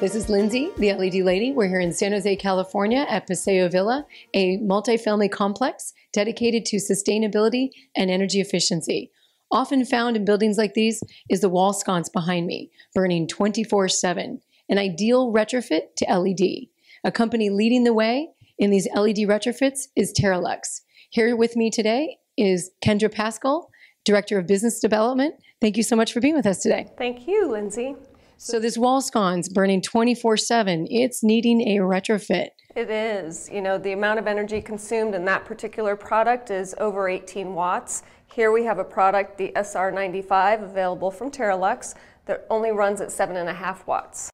This is Lindsay, the LED lady. We're here in San Jose, California at Paseo Villa, a multifamily complex dedicated to sustainability and energy efficiency. Often found in buildings like these is the wall sconce behind me, burning 24/7, an ideal retrofit to LED. A company leading the way in these LED retrofits is Terralux. Here with me today is Kendra Pascal, Director of Business Development. Thank you so much for being with us today. Thank you, Lindsay. So this wall sconce burning 24/7, it's needing a retrofit. It is. You know, the amount of energy consumed in that particular product is over 18 watts. Here we have a product, the SR95, available from Terralux, that only runs at 7.5 watts.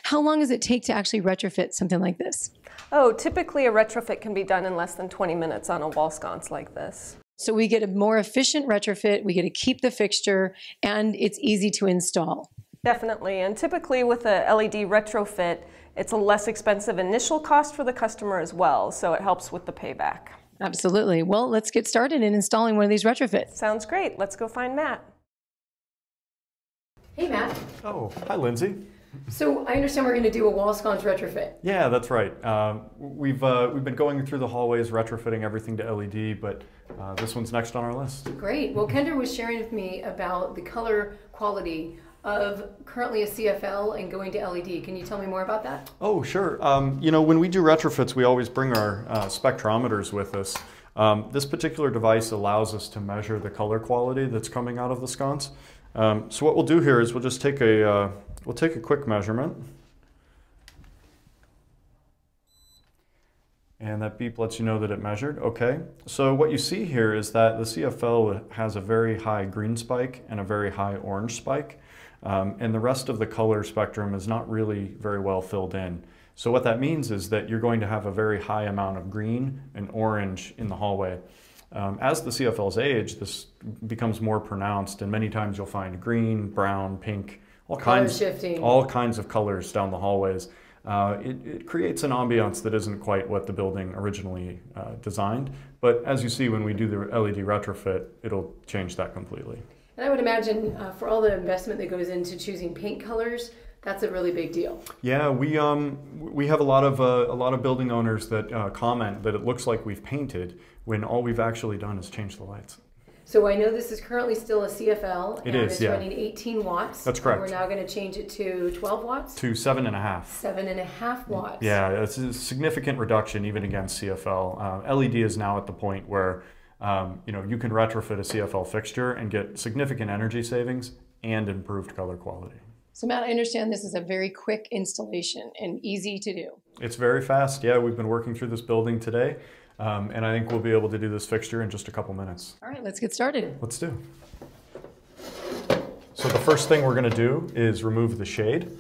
How long does it take to actually retrofit something like this? Oh, typically a retrofit can be done in less than 20 minutes on a wall sconce like this. So we get a more efficient retrofit, we get to keep the fixture, and it's easy to install. Definitely, and typically with a LED retrofit, it's a less expensive initial cost for the customer as well, so it helps with the payback. Absolutely. Well, let's get started in installing one of these retrofits. Sounds great. Let's go find Matt. Hey, Matt. Oh, hi, Lindsay. So I understand we're going to do a wall sconce retrofit. Yeah, that's right. We've been going through the hallways, retrofitting everything to LED, but this one's next on our list. Great. Well, Kendra was sharing with me about the color quality of currently a CFL and going to LED. Can you tell me more about that? Oh, sure. You know, when we do retrofits, we always bring our spectrometers with us. This particular device allows us to measure the color quality that's coming out of the sconce. So what we'll do here is we'll just take a quick measurement. And that beep lets you know that it measured. Okay. So what you see here is that the CFL has a very high green spike and a very high orange spike. And the rest of the color spectrum is not really very well filled in. So what that means is that you're going to have a very high amount of green and orange in the hallway. As the CFLs age, this becomes more pronounced, and many times you'll find green, brown, pink, all kinds of colors down the hallways. It creates an ambiance that isn't quite what the building originally designed. But as you see, when we do the LED retrofit, it'll change that completely. And I would imagine for all the investment that goes into choosing paint colors, that's a really big deal. Yeah, we have a lot of building owners that comment that it looks like we've painted when all we've actually done is change the lights. So I know this is currently still a CFL, and it's yeah. running 18 watts. That's correct. And we're now going to change it to 12 watts? To 7.5. 7.5 watts. Yeah, it's a significant reduction even against CFL. LED is now at the point where you know, you can retrofit a CFL fixture and get significant energy savings and improved color quality. So Matt, I understand this is a very quick installation and easy to do. It's very fast. Yeah, we've been working through this building today. And I think we'll be able to do this fixture in just a couple minutes. All right, let's get started. Let's do. So the first thing we're going to do is remove the shade.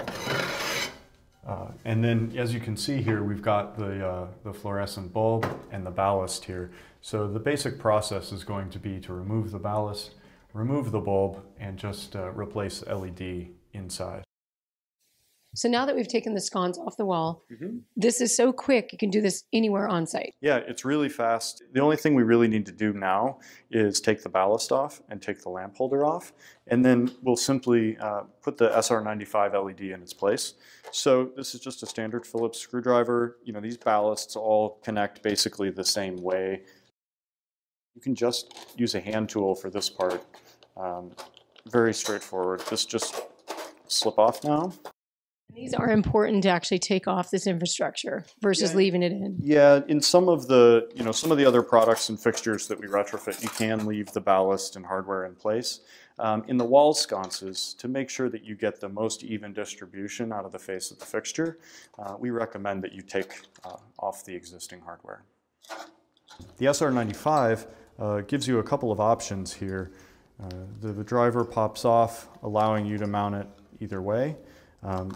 And then, as you can see here, we've got the fluorescent bulb and the ballast here. So the basic process is going to be to remove the ballast, remove the bulb, and just replace LED inside. So now that we've taken the sconce off the wall, this is so quick, you can do this anywhere on site. Yeah, it's really fast. The only thing we really need to do now is take the ballast off and take the lamp holder off, and then we'll simply put the SR95 LED in its place. So this is just a standard Phillips screwdriver. You know, these ballasts all connect basically the same way. You can just use a hand tool for this part. Very straightforward. This just slip off now. These are important to actually take off this infrastructure versus leaving it in. Yeah, in some of the, you know, some of the other products and fixtures that we retrofit, you can leave the ballast and hardware in place. In the wall sconces, to make sure that you get the most even distribution out of the face of the fixture, we recommend that you take off the existing hardware. The SR95 gives you a couple of options here. The driver pops off, allowing you to mount it either way.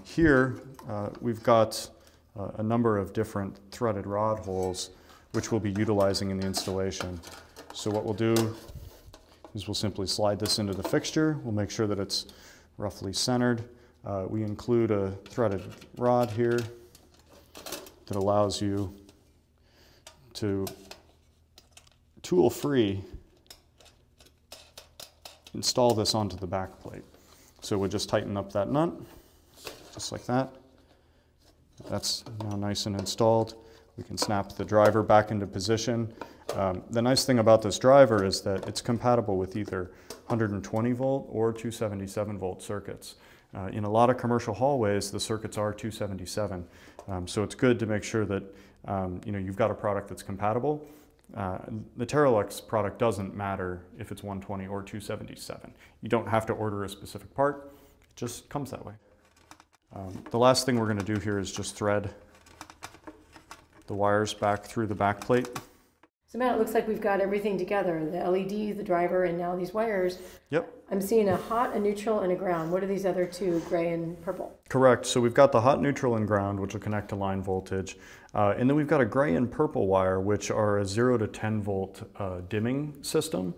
Here we've got a number of different threaded rod holes which we'll be utilizing in the installation. So what we'll do is we'll simply slide this into the fixture. We'll make sure that it's roughly centered. We include a threaded rod here that allows you to tool-free install this onto the back plate. So we'll just tighten up that nut, just like that. That's now nice and installed. We can snap the driver back into position. The nice thing about this driver is that it's compatible with either 120 volt or 277 volt circuits. In a lot of commercial hallways, the circuits are 277. So it's good to make sure that you've got a product that's compatible. The Teralux product doesn't matter if it's 120 or 277. You don't have to order a specific part, it just comes that way. The last thing we're going to do here is just thread the wires back through the back plate. So Matt, it looks like we've got everything together, the LED, the driver, and now these wires. Yep. I'm seeing a hot, a neutral, and a ground. What are these other two, gray and purple? Correct. So we've got the hot, neutral, and ground, which will connect to line voltage. And then we've got a gray and purple wire, which are a 0 to 10 volt dimming system.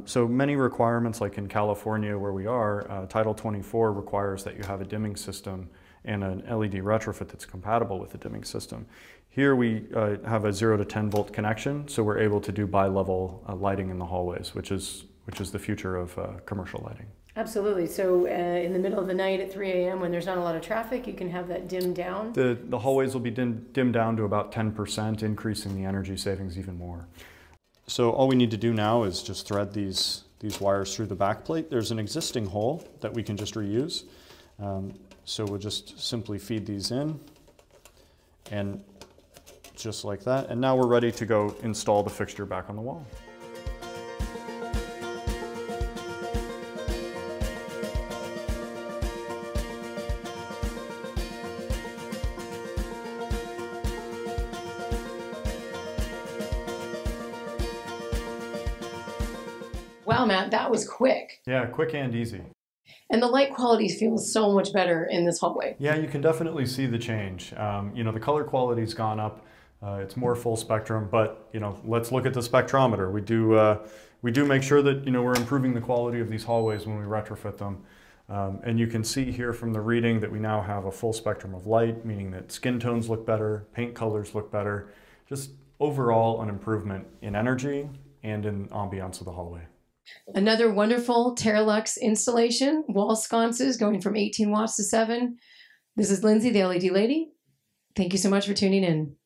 So many requirements, like in California where we are, Title 24 requires that you have a dimming system and an LED retrofit that's compatible with the dimming system. Here we have a 0 to 10 volt connection, so we're able to do bi-level lighting in the hallways, which is the future of commercial lighting. Absolutely. So in the middle of the night at 3 a.m. when there's not a lot of traffic, you can have that dimmed down? The hallways will be dimmed down to about 10%, increasing the energy savings even more. So all we need to do now is just thread these wires through the back plate. There's an existing hole that we can just reuse. So we'll just simply feed these in, and just like that. And now we're ready to go install the fixture back on the wall. Wow, Matt, that was quick. Yeah, quick and easy. And the light quality feels so much better in this hallway. Yeah, you can definitely see the change. The color quality's gone up. It's more full spectrum, but let's look at the spectrometer. We do make sure that we're improving the quality of these hallways when we retrofit them. And you can see here from the reading that we now have a full spectrum of light, meaning that skin tones look better, paint colors look better. Just overall an improvement in energy and in ambiance of the hallway. Another wonderful Teralux installation, wall sconces going from 18 watts to 7. This is Lindsay, the LED lady. Thank you so much for tuning in.